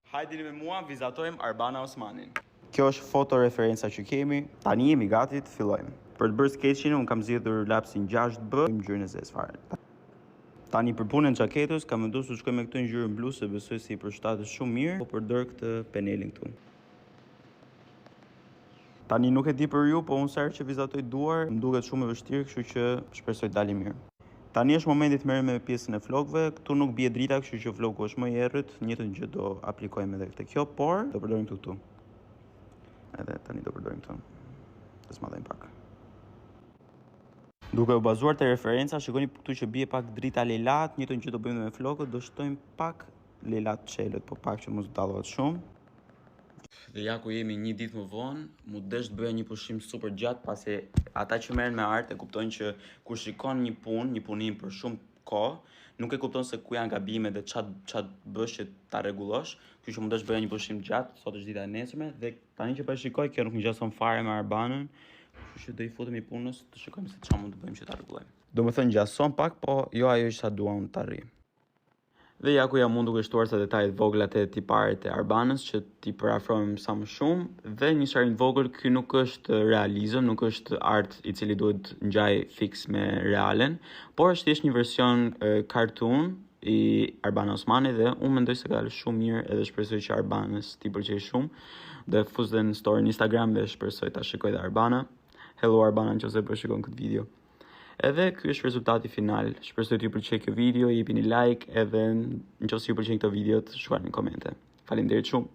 Hajdini me mua, vizatojmë Arbana Osmanin. Kjo është fotoreferenca që kemi. Tani jemi gati të fillojmë. Për të bërë sketchin, unë kam zgjedhur lapsin 6B, ngjyrën e zezë fare. Tani për punën e xhaketës, kam vendosur të shkoj me këtë ngjyrën blu se besoj se i përshtatet shumë mirë, po përdor këtë penelin këtu. Tani nuk e di për ju, po unë sa herë që vizatoj duar, më duket shumë e vështirë, kështu që shpresoj të dalë mirë. Tani është momenti të merrem me pjesën e flokëve. Këtu nuk bie drita, kështu që floku është më i errët. Njëjtën gjë do aplikojmë edhe këtë kjo, por do përdorim këtu. Edhe tani do përdorim këtu. Të smadhojmë pak. Duke u bazuar te referenca, shikoni këtu që bie pak drita lelat, njëjtën gjë do bëjmë me flokët, do shtojmë pak lelat çelët, po pak që mos dallohet shumë. Dhe ja ku jemi një ditë më vonë, mu desh të bëja një pushim super gjatë, pasi ata që merren me art e kuptojnë që kur shikon një punim për shumë kohë, nuk e kupton se ku janë gabimet dhe çat bësh që ta rregullosh. Kështu që mu desh bëja një pushim gjatë, sot është dita e nesërme dhe tani që po e shikoj, kjo nuk ngjason fare me Arbanën. Kështu që do i futemi punës të shikojmë se çfarë mund të bëjmë që ta rregullojmë. Domethënë ngjason pak, po jo ajo që sa dua unë të arrij. Dhe ja ku jam mund duke shtuar sa detajet vogla te tiparet e Arbanës që t'i përafrojmë sa më shumë dhe një sharim vogël, ky nuk është realizëm, nuk është art i cili duhet ngjaj fiks me realen, por është thjesht një version cartoon i Arbana Osmani dhe unë mendoj se ka dalë shumë mirë edhe shpresoj që Arbanës t'i pëlqejë shumë. Dhe fus dhe në story në Instagram dhe shpresoj ta shikoj dhe Arbana. Hello Arbana, nëse po shikon këtë video. Edhe ky është rezultati final. Shpresoj t'ju pëlqejë kjo video, jepini like edhe nëse ju pëlqejnë këto videot, shkruani në komente. Faleminderit shumë.